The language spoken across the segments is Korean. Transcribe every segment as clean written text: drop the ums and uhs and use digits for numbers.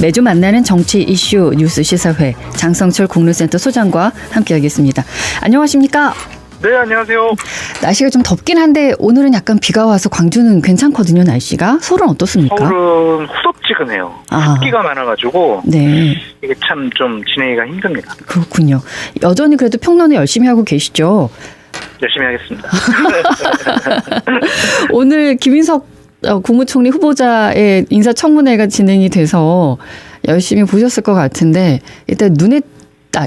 매주 만나는 정치 이슈 뉴스 시사회 장성철 국루센터 소장과 함께하겠습니다. 안녕하십니까? 네, 안녕하세요. 날씨가 좀 덥긴 한데 오늘은 약간 비가 와서 광주는 괜찮거든요, 날씨가. 서울은 어떻습니까? 서울은 후덥지근해요. 습기가 많아가지고 네. 이게 참 좀 지내기가 힘듭니다. 그렇군요. 여전히 그래도 평론을 열심히 하고 계시죠? 열심히 하겠습니다. 오늘 김인석 국무총리 후보자의 인사청문회가 진행이 돼서 열심히 보셨을 것 같은데 일단 눈에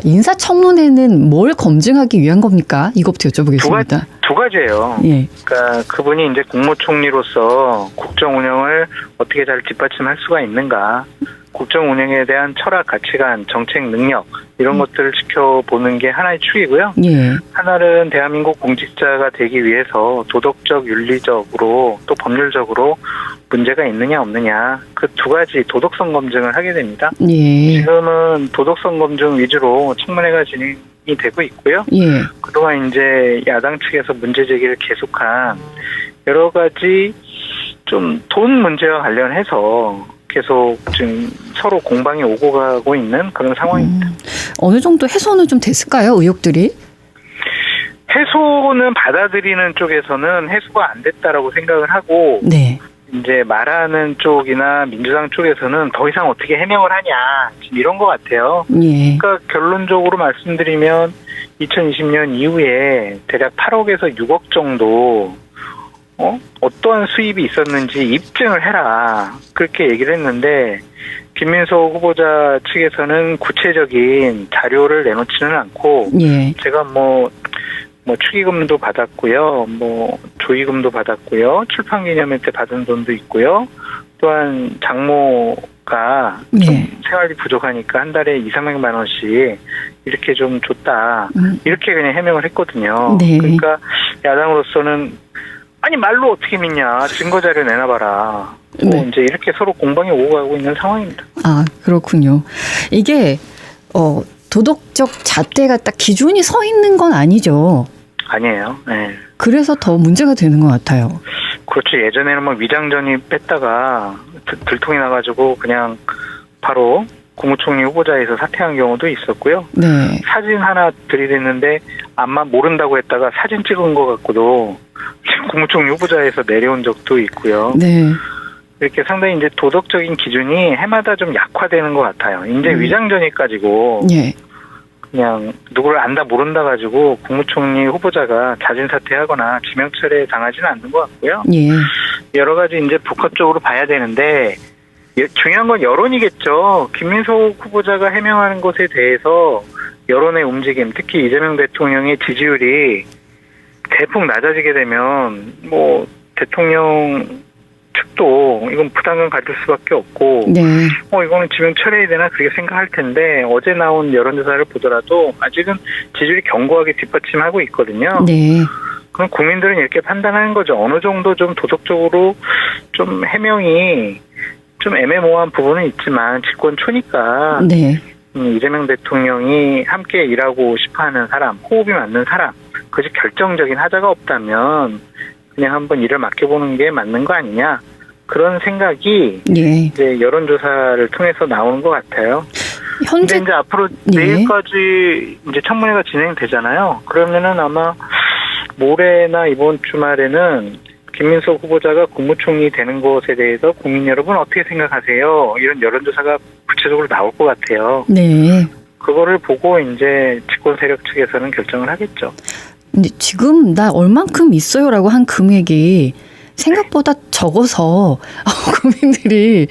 인사청문회는 뭘 검증하기 위한 겁니까? 이것부터 여쭤보겠습니다. 두 가지예요. 예. 그러니까 그분이 이제 국무총리로서 국정 운영을 어떻게 잘 뒷받침할 수가 있는가, 국정 운영에 대한 철학, 가치관, 정책 능력 이런 것들을 지켜보는 게 하나의 축이고요. 예. 하나는 대한민국 공직자가 되기 위해서 도덕적, 윤리적으로 또 법률적으로 문제가 있느냐 없느냐 그 두 가지 도덕성 검증을 하게 됩니다. 예. 지금은 도덕성 검증 위주로 청문회가 진행이 되고 있고요. 예. 그동안 이제 야당 측에서 문제 제기를 계속한 여러 가지 좀 돈 문제와 관련해서 계속 지금 서로 공방이 오고 가고 있는 그런 상황입니다. 어느 정도 해소는 좀 됐을까요, 의혹들이? 해소는 받아들이는 쪽에서는 해소가 안 됐다라고 생각을 하고, 네. 이제 말하는 쪽이나 민주당 쪽에서는 더 이상 어떻게 해명을 하냐 지금 이런 것 같아요. 예. 그러니까 결론적으로 말씀드리면 2020년 이후에 대략 8억에서 6억 정도 어떠한 수입이 있었는지 입증을 해라 그렇게 얘기를 했는데 김민석 후보자 측에서는 구체적인 자료를 내놓지는 않고 예. 제가 뭐 축의금도 받았고요, 조의금도 받았고요, 출판기념회 때 받은 돈도 있고요, 또한 장모가 예. 좀 생활비 부족하니까 한 달에 200~300만 원씩 이렇게 좀 줬다 이렇게 그냥 해명을 했거든요. 네. 그러니까 야당으로서는 아니 말로 어떻게 믿냐, 증거 자료 내놔봐라. 네. 이제 이렇게 서로 공방이 오고 가고 있는 상황입니다. 아, 그렇군요. 이게 도덕적 잣대가 딱 기준이 서 있는 건 아니죠. 아니에요. 네. 그래서 더 문제가 되는 것 같아요. 그렇죠. 예전에는 위장전이 뺐다가 들통이 나가지고 그냥 바로 국무총리 후보자에서 사퇴한 경우도 있었고요. 네. 사진 하나 들이댔는데 암만 모른다고 했다가 사진 찍은 것 갖고도 국무총리 후보자에서 내려온 적도 있고요. 네. 이렇게 상당히 이제 도덕적인 기준이 해마다 좀 약화되는 것 같아요. 이제 위장전이까지고 예. 그냥 누구를 안다 모른다 가지고 국무총리 후보자가 자진 사퇴하거나 지명철에 당하지는 않는 것 같고요. 예. 여러 가지 이제 복합적으로 봐야 되는데 중요한 건 여론이겠죠. 김민석 후보자가 해명하는 것에 대해서 여론의 움직임, 특히 이재명 대통령의 지지율이 대폭 낮아지게 되면 대통령 측도 이건 부담감 가질 수밖에 없고 네. 이거는 지명 철회해야 되나 그렇게 생각할 텐데 어제 나온 여론조사를 보더라도 아직은 지지율이 견고하게 뒷받침하고 있거든요. 네. 그럼 국민들은 이렇게 판단하는 거죠. 어느 정도 좀 도덕적으로 좀 해명이 좀 애매모호한 부분은 있지만 집권 초니까 네. 이재명 대통령이 함께 일하고 싶어하는 사람, 호흡이 맞는 사람, 그것이 결정적인 하자가 없다면 그냥 한번 일을 맡겨보는 게 맞는 거 아니냐 그런 생각이 예. 이제 여론조사를 통해서 나오는 것 같아요. 현재 근데 이제 앞으로 예. 내일까지 이제 청문회가 진행되잖아요. 그러면은 아마 모레나 이번 주말에는 김민석 후보자가 국무총리 되는 것에 대해서 국민 여러분 어떻게 생각하세요? 이런 여론조사가 구체적으로 나올 것 같아요. 네. 그거를 보고 이제 집권 세력 측에서는 결정을 하겠죠. 근데 지금 나 얼만큼 있어요라고 한 금액이 생각보다 적어서 국민들이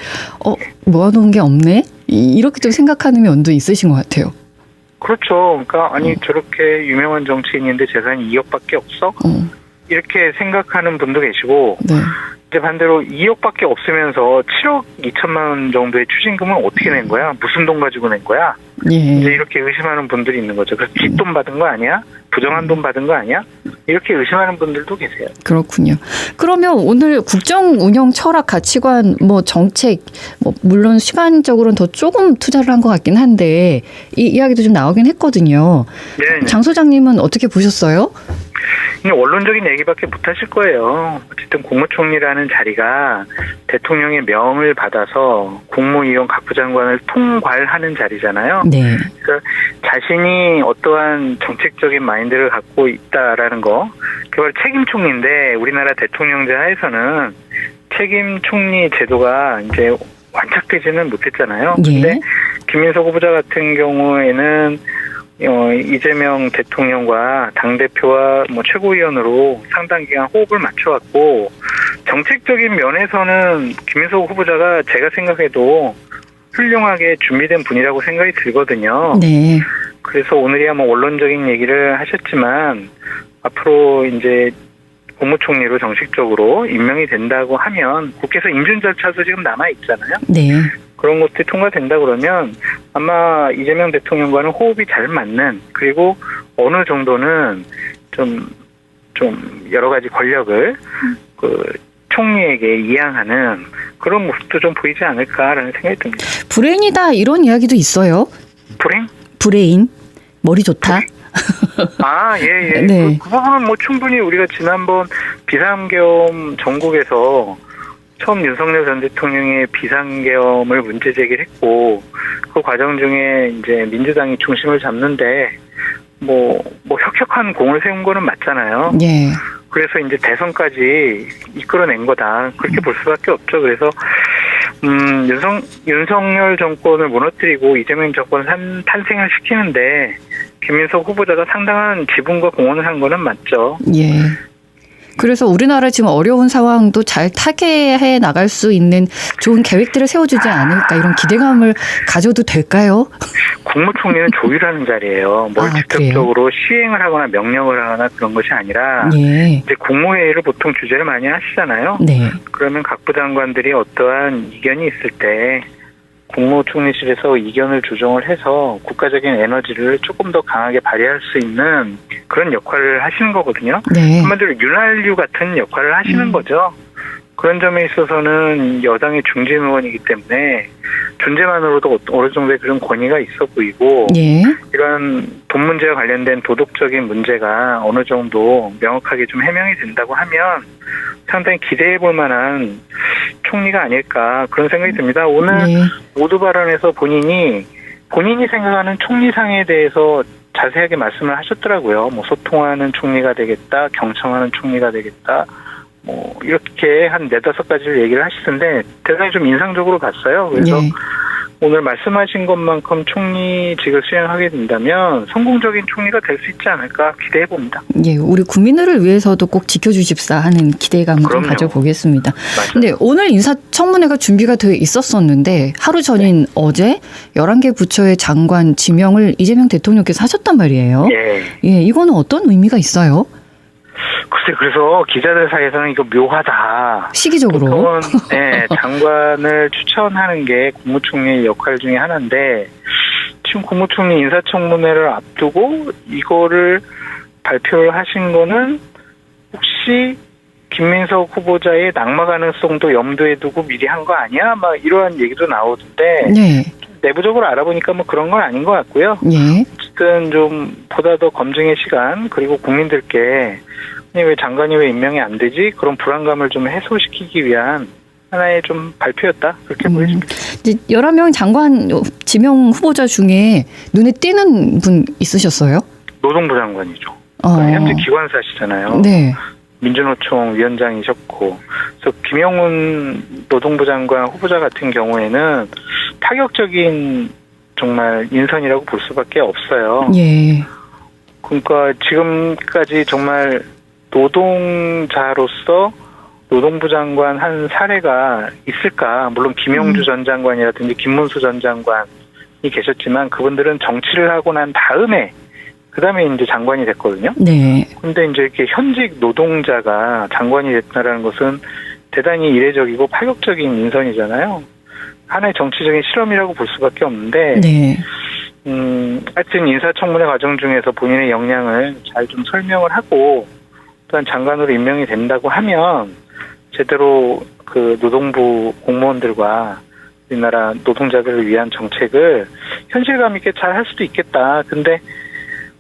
모아놓은 게 없네? 이렇게 좀 생각하는 면도 있으신 것 같아요. 그렇죠. 그러니까 아니 저렇게 유명한 정치인인데 재산이 2억밖에 없어? 이렇게 생각하는 분도 계시고 네. 이제 반대로 2억밖에 없으면서 7억 2천만 원 정도의 추징금은 어떻게 낸 거야? 무슨 돈 가지고 낸 거야? 예. 이제 이렇게 의심하는 분들이 있는 거죠. 그래서 뒷돈 받은 거 아니야? 부정한 돈 받은 거 아니야? 이렇게 의심하는 분들도 계세요. 그렇군요. 그러면 오늘 국정 운영 철학, 가치관, 정책, 물론 시간적으로는 더 조금 투자를 한 것 같긴 한데 이 이야기도 좀 나오긴 했거든요. 네. 장 소장님은 어떻게 보셨어요? 그냥 원론적인 얘기밖에 못 하실 거예요. 어쨌든 국무총리라는 자리가 대통령의 명을 받아서 국무위원 각 부장관을 통괄하는 자리잖아요. 네. 그러니까 자신이 어떠한 정책적인 마인드를 갖고 있다라는 거, 그걸 책임 총리인데 우리나라 대통령제 하에서는 책임 총리 제도가 이제 완착되지는 못했잖아요. 예. 근데 김민석 후보자 같은 경우에는 이재명 대통령과 당대표와 뭐 최고위원으로 상당 기간 호흡을 맞춰왔고, 정책적인 면에서는 김민석 후보자가 제가 생각해도 훌륭하게 준비된 분이라고 생각이 들거든요. 네. 그래서 오늘이야 뭐 원론적인 얘기를 하셨지만 앞으로 이제 국무총리로 정식적으로 임명이 된다고 하면 국회에서 인준 절차도 지금 남아 있잖아요. 네. 그런 것들이 통과된다 그러면 아마 이재명 대통령과는 호흡이 잘 맞는, 그리고 어느 정도는 좀 여러 가지 권력을 총리에게 이양하는 그런 모습도 좀 보이지 않을까라는 생각이 듭니다. 브레인이다 이런 이야기도 있어요. 불행? 브레인. 머리 좋다. 아, 예. 네. 그 부분은 뭐 충분히 우리가 지난번 비상계엄 전국에서 처음 윤석열 전 대통령의 비상계엄을 문제 제기를 했고, 그 과정 중에 이제 민주당이 중심을 잡는데 뭐 혁혁한 공을 세운 거는 맞잖아요. 예. 그래서 이제 대선까지 이끌어낸 거다, 그렇게 볼 수밖에 없죠. 그래서 윤석열 정권을 무너뜨리고 이재명 정권을 탄생을 시키는데 김민석 후보자가 상당한 지분과 공헌을 한 거는 맞죠. 예. 그래서 우리나라 지금 어려운 상황도 잘 타개해 나갈 수 있는 좋은 계획들을 세워주지 않을까, 이런 기대감을 가져도 될까요? 국무총리는 조율하는 자리예요. 뭘 직접적으로 시행을 하거나 명령을 하거나 그런 것이 아니라, 예. 이제 국무회의를 보통 주재를 많이 하시잖아요. 네. 그러면 각 부장관들이 어떠한 이견이 있을 때 국무총리실에서 이견을 조정을 해서 국가적인 에너지를 조금 더 강하게 발휘할 수 있는 그런 역할을 하시는 거거든요. 네. 한마디로 윤활유 같은 역할을 하시는 거죠. 그런 점에 있어서는 여당의 중진 의원이기 때문에 존재만으로도 어느 정도의 그런 권위가 있어 보이고, 예. 이런 돈 문제와 관련된 도덕적인 문제가 어느 정도 명확하게 좀 해명이 된다고 하면 상당히 기대해 볼 만한 총리가 아닐까, 그런 생각이 듭니다. 오늘 네. 모두 발언에서 본인이 생각하는 총리상에 대해서 자세하게 말씀을 하셨더라고요. 뭐 소통하는 총리가 되겠다, 경청하는 총리가 되겠다, 뭐 이렇게 한 4-5가지를 얘기를 하시던데 대단히 좀 인상적으로 봤어요. 그래서 예. 오늘 말씀하신 것만큼 총리직을 수행하게 된다면 성공적인 총리가 될 수 있지 않을까 기대해 봅니다. 예, 우리 국민들을 위해서도 꼭 지켜주십사 하는 기대감을 좀 그럼요. 가져보겠습니다. 맞아요. 근데 오늘 인사청문회가 준비가 되어 있었었는데 하루 전인 어제 11개 부처의 장관 지명을 이재명 대통령께서 하셨단 말이에요. 예. 예, 이거는 어떤 의미가 있어요? 글쎄, 그래서 기자들 사이에서는 이거 묘하다. 시기적으로. 보통은 장관을 추천하는 게 국무총리의 역할 중에 하나인데, 지금 국무총리 인사청문회를 앞두고 이거를 발표를 하신 거는 혹시 김민석 후보자의 낙마 가능성도 염두에 두고 미리 한 거 아니야? 막 이러한 얘기도 나오던데, 네. 내부적으로 알아보니까 뭐 그런 건 아닌 것 같고요. 예. 어쨌든 좀 보다 더 검증의 시간, 그리고 국민들께 왜 장관이 왜 임명이 안 되지? 그런 불안감을 좀 해소시키기 위한 하나의 좀 발표였다, 그렇게 보여집니다. 11명 장관 지명 후보자 중에 눈에 띄는 분 있으셨어요? 노동부 장관이죠. 그러니까 현재 기관사시잖아요. 네. 민주노총 위원장이셨고, 그래서 김영훈 노동부 장관 후보자 같은 경우에는 파격적인 정말 인선이라고 볼 수밖에 없어요. 예. 그러니까 지금까지 정말 노동자로서 노동부 장관 한 사례가 있을까? 물론 김용주 전 장관이라든지 김문수 전 장관이 계셨지만 그분들은 정치를 하고 난 다음에 그다음에 이제 장관이 됐거든요. 네. 근데 이제 이렇게 현직 노동자가 장관이 됐다라는 것은 대단히 이례적이고 파격적인 인선이잖아요. 하나의 정치적인 실험이라고 볼 수밖에 없는데, 네. 하여튼 인사청문회 과정 중에서 본인의 역량을 잘 좀 설명을 하고 또한 장관으로 임명이 된다고 하면 제대로 그 노동부 공무원들과 우리나라 노동자들을 위한 정책을 현실감 있게 잘 할 수도 있겠다. 근데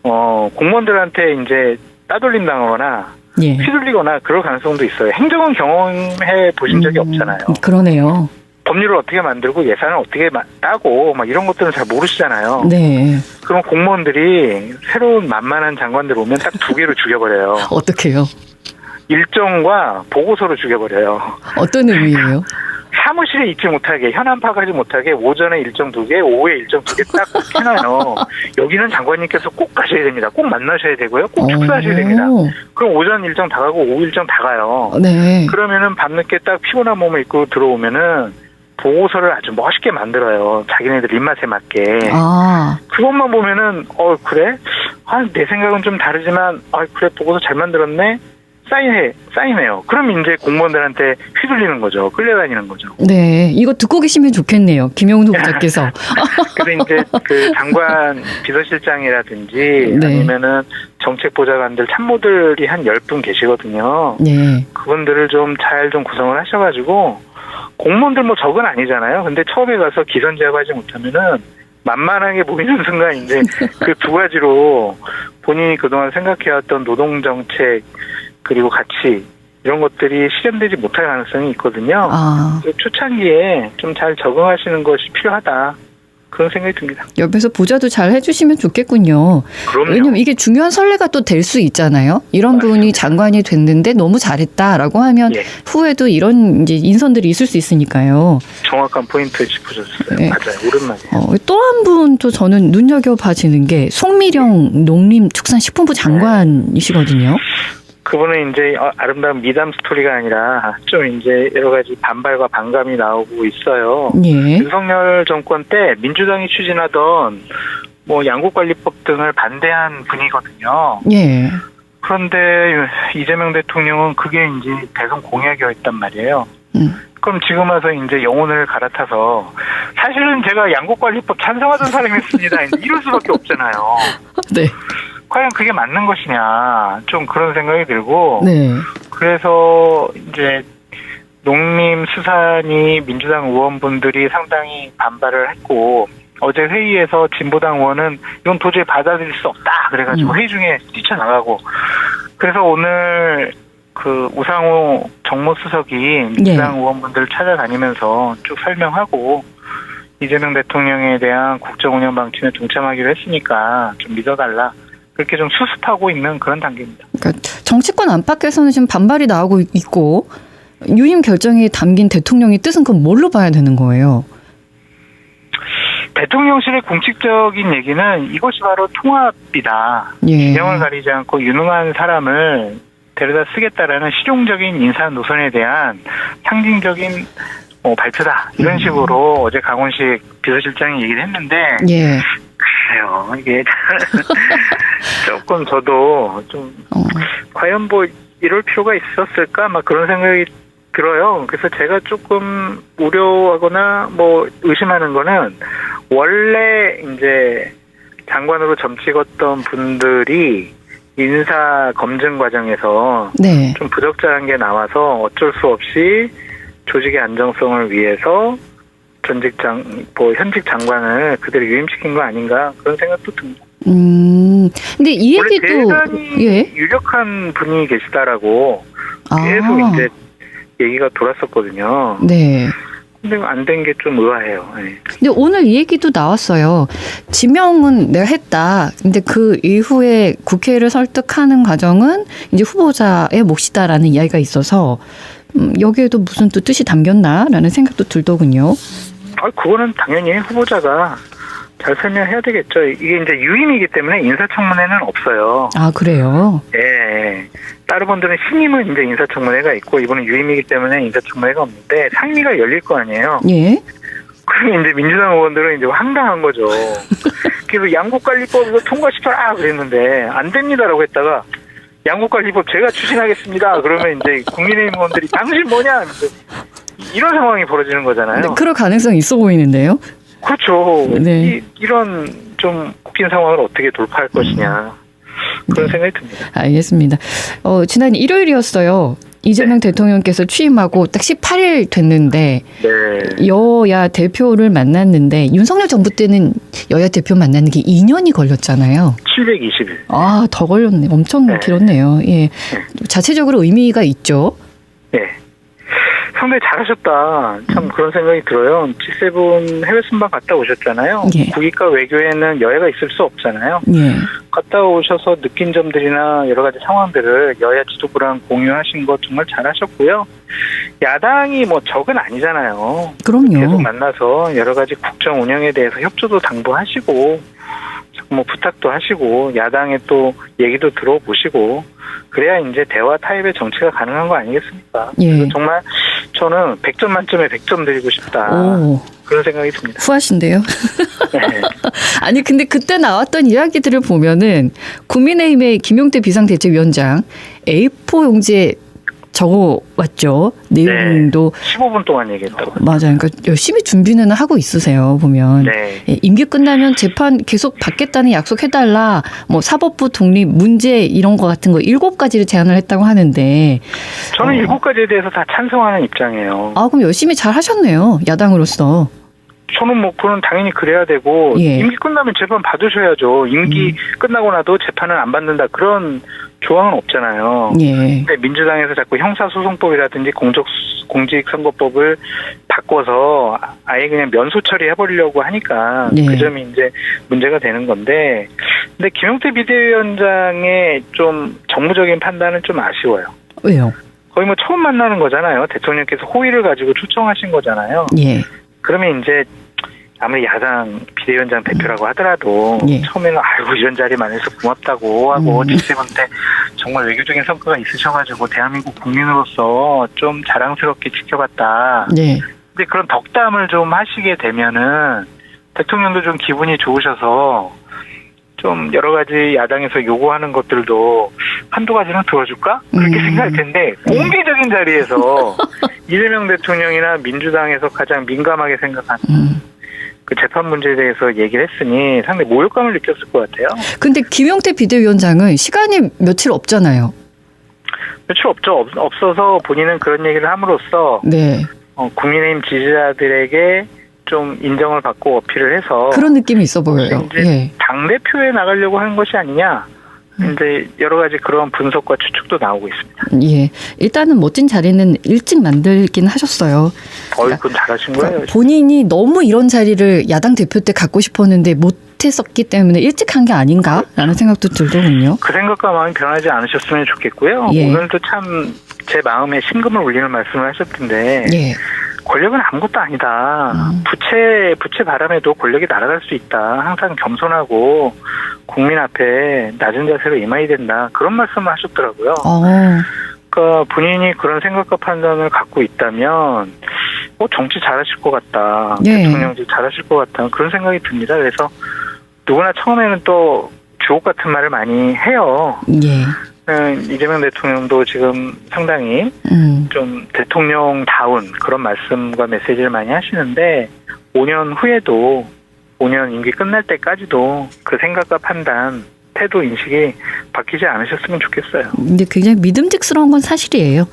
공무원들한테 이제 따돌림 당하거나 예. 휘둘리거나 그럴 가능성도 있어요. 행정은 경험해 보신 적이 없잖아요. 그러네요. 법률을 어떻게 만들고 예산을 어떻게 따고 막 이런 것들은 잘 모르시잖아요. 네. 그럼 공무원들이 새로운 만만한 장관들 오면 딱 두 개로 죽여버려요. 어떻게요? 일정과 보고서로 죽여버려요. 어떤 의미예요? 사무실에 있지 못하게, 현안 파악하지 못하게 오전에 일정 2개, 오후에 일정 2개 딱 해놔요. 여기는 장관님께서 꼭 가셔야 됩니다. 꼭 만나셔야 되고요. 꼭 축사하셔야 됩니다. 그럼 오전 일정 다 가고 오후 일정 다 가요. 네. 그러면은 밤늦게 딱 피곤한 몸을 입고 들어오면은 보고서를 아주 멋있게 만들어요. 자기네들 입맛에 맞게. 아. 그것만 보면은 그래? 내 생각은 좀 다르지만 그래 보고서 잘 만들었네. 사인해요. 그럼 이제 공무원들한테 휘둘리는 거죠. 끌려다니는 거죠. 네. 이거 듣고 계시면 좋겠네요. 김영훈 후보자께서. 그래서 이제 그 장관 비서실장이라든지 네. 아니면은 정책보좌관들 참모들이 한 10분 계시거든요. 네. 그분들을 좀 잘 좀 구성을 하셔가지고 공무원들 뭐 적은 아니잖아요. 근데 처음에 가서 기선제압하지 못하면은 만만하게 보이는 순간 이제 그 두 가지로 본인이 그동안 생각해왔던 노동정책 그리고 가치 이런 것들이 실현되지 못할 가능성이 있거든요. 아. 초창기에 좀 잘 적응하시는 것이 필요하다. 그런 생각이 듭니다. 옆에서 보좌도 잘 해주시면 좋겠군요. 그럼요. 왜냐면 이게 중요한 선례가 또 될 수 있잖아요. 이런 맞습니다. 분이 장관이 됐는데 너무 잘했다라고 하면 예. 후에도 이런 이제 인선들이 있을 수 있으니까요. 정확한 포인트 짚으셨어요. 네. 맞아요. 오랜만에. 또 한 분 또 저는 눈여겨봐지는 게 송미령 농림축산식품부 장관이시거든요. 그분은 이제 아름다운 미담 스토리가 아니라 좀 이제 여러 가지 반발과 반감이 나오고 있어요. 예. 윤석열 정권 때 민주당이 추진하던 뭐 양국관리법 등을 반대한 분이거든요. 예. 그런데 이재명 대통령은 그게 이제 대선 공약이었단 말이에요. 그럼 지금 와서 이제 영혼을 갈아타서 사실은 제가 양국관리법 찬성하던 사람이었습니다. 이럴 수밖에 없잖아요. 네. 과연 그게 맞는 것이냐 좀 그런 생각이 들고 네. 그래서 이제 농림수산이 민주당 의원분들이 상당히 반발을 했고 어제 회의에서 진보당 의원은 이건 도저히 받아들일 수 없다 그래가지고 회의 중에 뛰쳐나가고 그래서 오늘 그 우상호 정무수석이 민주당 의원분들을 찾아다니면서 쭉 설명하고 이재명 대통령에 대한 국정운영 방침에 동참하기로 했으니까 좀 믿어달라. 그렇게 좀 수습하고 있는 그런 단계입니다. 그러니까 정치권 안팎에서는 지금 반발이 나오고 있고 유임 결정에 담긴 대통령의 뜻은 그럼 뭘로 봐야 되는 거예요? 대통령실의 공식적인 얘기는 이것이 바로 통합이다. 예. 진영을 가리지 않고 유능한 사람을 데려다 쓰겠다라는 실용적인 인사 노선에 대한 상징적인 발표다. 이런 식으로 어제 강원식 비서실장이 얘기를 했는데 예. 글쎄요. 이게 조금 저도 좀 과연 뭐 이럴 필요가 있었을까? 막 그런 생각이 들어요. 그래서 제가 조금 우려하거나 뭐 의심하는 거는 원래 이제 장관으로 점 찍었던 분들이 인사 검증 과정에서 네. 좀 부적절한 게 나와서 어쩔 수 없이 조직의 안정성을 위해서 현직 장관을 그대로 유임시킨 거 아닌가 그런 생각도 듭니다. 근데 이 원래 얘기도 대단히 유력한 분이 계시다라고 계속 이제 얘기가 돌았었거든요. 네. 근데 안 된 게 좀 의아해요. 네. 근데 오늘 이 얘기도 나왔어요. 지명은 내가 했다. 근데 그 이후에 국회를 설득하는 과정은 이제 후보자의 몫이다라는 이야기가 있어서 여기에도 무슨 또 뜻이 담겼나라는 생각도 들더군요. 그거는 당연히 후보자가 잘 설명해야 되겠죠. 이게 이제 유임이기 때문에 인사청문회는 없어요. 아, 그래요? 예. 다른 분들은 신임은 이제 인사청문회가 있고 이번은 유임이기 때문에 인사청문회가 없는데 상임위가 열릴 거 아니에요. 예. 그럼 이제 민주당 의원들은 이제 황당한 거죠. 그래서 양국관리법 이거 통과시켜라 그랬는데 안 됩니다라고 했다가 양국관리법 제가 추진하겠습니다. 그러면 이제 국민의힘 의원들이 당신 뭐냐? 이런 상황이 벌어지는 거잖아요. 네, 그럴 가능성이 있어 보이는데요. 그렇죠. 네. 이런 좀 웃긴 상황을 어떻게 돌파할 것이냐. 그런 생각이 듭니다. 알겠습니다. 지난 일요일이었어요. 이재명 대통령께서 취임하고 딱 18일 됐는데 네. 여야 대표를 만났는데 윤석열 정부 때는 여야 대표 만나는 게 2년이 걸렸잖아요. 720일. 아, 더 걸렸네. 엄청 네. 길었네요. 예. 자체적으로 의미가 있죠. 네. 상당히 잘하셨다. 참 그런 생각이 들어요. G7 해외 순방 갔다 오셨잖아요. 예. 국익과 외교에는 여야가 있을 수 없잖아요. 예. 갔다 오셔서 느낀 점들이나 여러 가지 상황들을 여야 지도부랑 공유하신 거 정말 잘하셨고요. 야당이 뭐 적은 아니잖아요. 계속 그럼요. 만나서 여러 가지 국정 운영에 대해서 협조도 당부하시고 뭐 부탁도 하시고 야당의 또 얘기도 들어보시고 그래야 이제 대화 타협의 정치가 가능한 거 아니겠습니까? 예. 그래서 정말 저는 100점 만점에 100점 드리고 싶다. 오, 그런 생각이 듭니다. 후하신데요. 네. 아니 근데 그때 나왔던 이야기들을 보면은 국민의힘의 김용태 비상대책위원장 A4 용지에 적어 왔죠. 내용도 15분 동안 얘기했다고. 맞아요. 그러니까 열심히 준비는 하고 있으세요. 보면 네. 예, 임기 끝나면 재판 계속 받겠다는 약속해달라. 뭐 사법부 독립 문제 이런 거 같은 거 7가지를 제안을 했다고 하는데 저는 7가지에 대해서 다 찬성하는 입장이에요. 아 그럼 열심히 잘 하셨네요. 야당으로서. 저는 뭐 그건 당연히 그래야 되고 예. 임기 끝나면 재판 받으셔야죠. 임기 끝나고 나도 재판은 안 받는다 그런 조항은 없잖아요. 예. 근데 민주당에서 자꾸 형사소송법이라든지 공직선거법을 바꿔서 아예 그냥 면소 처리해버리려고 하니까 네. 그 점이 이제 문제가 되는 건데 근데 김용태 비대위원장의 좀 정무적인 판단은 좀 아쉬워요. 왜요? 거의 뭐 처음 만나는 거잖아요. 대통령께서 호의를 가지고 초청하신 거잖아요. 예. 그러면 이제 아무리 야당 비대위원장 대표라고 하더라도 예. 처음에는 아이고 이런 자리 많아서 고맙다고 하고 G7 때 정말 외교적인 성과가 있으셔가지고 대한민국 국민으로서 좀 자랑스럽게 지켜봤다. 네. 근데 그런 덕담을 좀 하시게 되면은 대통령도 좀 기분이 좋으셔서 좀 여러 가지 야당에서 요구하는 것들도 한두 가지는 들어줄까? 그렇게 생각할 텐데 공개적인 자리에서 이재명 대통령이나 민주당에서 가장 민감하게 생각하는 그 재판 문제에 대해서 얘기를 했으니 상당히 모욕감을 느꼈을 것 같아요. 근데 김용태 비대위원장은 시간이 며칠 없잖아요. 며칠 없어서 본인은 그런 얘기를 함으로써 네. 국민의힘 지지자들에게 좀 인정을 받고 어필을 해서 그런 느낌이 있어 보여요. 이제 예. 당대표에 나가려고 하는 것이 아니냐. 이제 여러 가지 그런 분석과 추측도 나오고 있습니다. 예. 일단은 멋진 자리는 일찍 만들긴 하셨어요. 그건 잘하신 거예요. 본인이 너무 이런 자리를 야당 대표 때 갖고 싶었는데 못했었기 때문에 일찍 한 게 아닌가라는 생각도 들더군요. 그 생각과 마음이 변하지 않으셨으면 좋겠고요. 예. 오늘도 참 제 마음에 심금을 울리는 말씀을 하셨던데 예. 권력은 아무것도 아니다. 부채 바람에도 권력이 날아갈 수 있다. 항상 겸손하고 국민 앞에 낮은 자세로 임해야 된다. 그런 말씀을 하셨더라고요. 그러니까 본인이 그런 생각과 판단을 갖고 있다면 정치 잘하실 것 같다. 예. 대통령직 잘하실 것 같다. 그런 생각이 듭니다. 그래서 누구나 처음에는 또 주옥 같은 말을 많이 해요. 예. 이재명 대통령도 지금 상당히 좀 대통령다운 그런 말씀과 메시지를 많이 하시는데 5년 후에도 5년 임기 끝날 때까지도 그 생각과 판단, 태도 인식이 바뀌지 않으셨으면 좋겠어요. 근데 굉장히 믿음직스러운 건 사실이에요.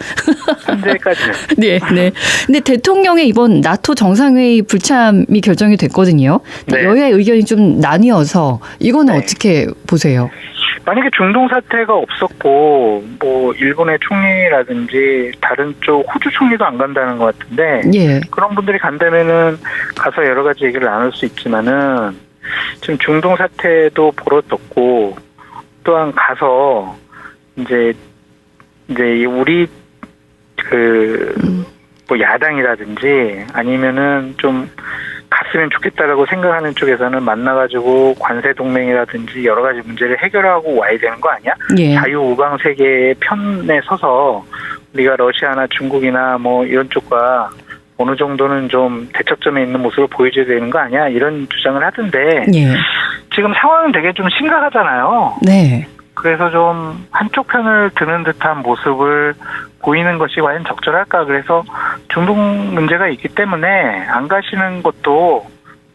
현재까지는. 네, 네. 근데 대통령의 이번 나토 정상회의 불참이 결정이 됐거든요. 네. 여야의 의견이 좀 나뉘어서 이거는 네. 어떻게 보세요? 만약에 중동 사태가 없었고 뭐 일본의 총리라든지 다른 쪽 호주 총리도 안 간다는 것 같은데 예. 그런 분들이 간다면은 가서 여러 가지 얘기를 나눌 수 있지만은 지금 중동 사태도 벌어졌고 또한 가서 이제 우리 뭐 야당이라든지 아니면은 좀 갔으면 좋겠다라고 생각하는 쪽에서는 만나가지고 관세 동맹이라든지 여러 가지 문제를 해결하고 와야 되는 거 아니야? 예. 자유우방 세계의 편에 서서 우리가 러시아나 중국이나 뭐 이런 쪽과 어느 정도는 좀 대척점에 있는 모습을 보여줘야 되는 거 아니야? 이런 주장을 하던데 예. 지금 상황은 되게 좀 심각하잖아요. 네. 그래서 좀 한쪽 편을 드는 듯한 모습을 보이는 것이 과연 적절할까? 그래서 중동 문제가 있기 때문에 안 가시는 것도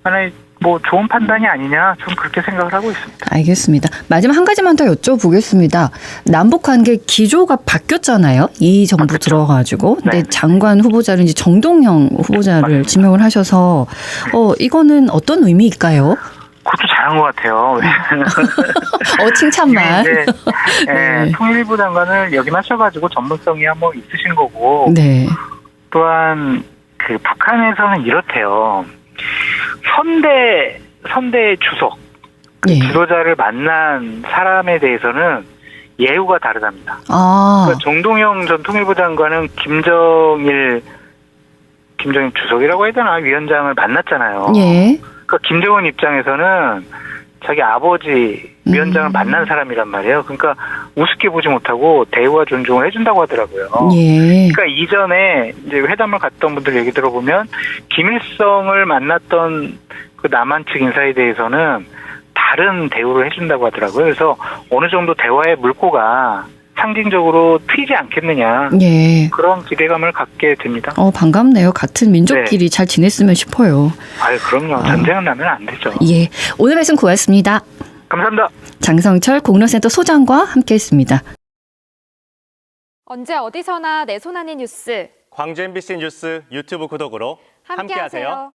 하나의 뭐 좋은 판단이 아니냐, 좀 그렇게 생각을 하고 있습니다. 알겠습니다. 마지막 한 가지만 더 여쭤보겠습니다. 남북 관계 기조가 바뀌었잖아요. 이 정부 바뀌었죠. 들어가지고. 근데 네. 장관 후보자를 이제 정동영 후보자를 맞습니다. 지명을 하셔서 이거는 어떤 의미일까요? 그것도 잘한 것 같아요. 칭찬만. 이제 네. 통일부 장관을 여기 하셔가지고 전문성이 한번 있으신 거고, 네. 또한 그 북한에서는 이렇대요. 선대 주석, 예. 지도자를 만난 사람에 대해서는 예우가 다르답니다. 아. 그러니까 정동영 전 통일부 장관은 김정일 주석이라고 해야 되나, 위원장을 만났잖아요. 예. 그러니까 김정은 입장에서는 자기 아버지 위원장을 만난 사람이란 말이에요. 그러니까 우습게 보지 못하고 대우와 존중을 해준다고 하더라고요. 예. 그러니까 이전에 이제 회담을 갔던 분들 얘기 들어보면 김일성을 만났던 그 남한 측 인사에 대해서는 다른 대우를 해준다고 하더라고요. 그래서 어느 정도 대화의 물꼬가 상징적으로 트이지 않겠느냐, 예. 그런 기대감을 갖게 됩니다. 반갑네요. 같은 민족끼리 잘 지냈으면 싶어요. 아유, 그럼요. 전쟁은 나면 안 되죠. 예. 오늘 말씀 고맙습니다. 감사합니다. 장성철 공론센터 소장과 함께했습니다. 언제 어디서나 내 손 안의 뉴스 광주 MBC 뉴스 유튜브 구독으로 함께하세요.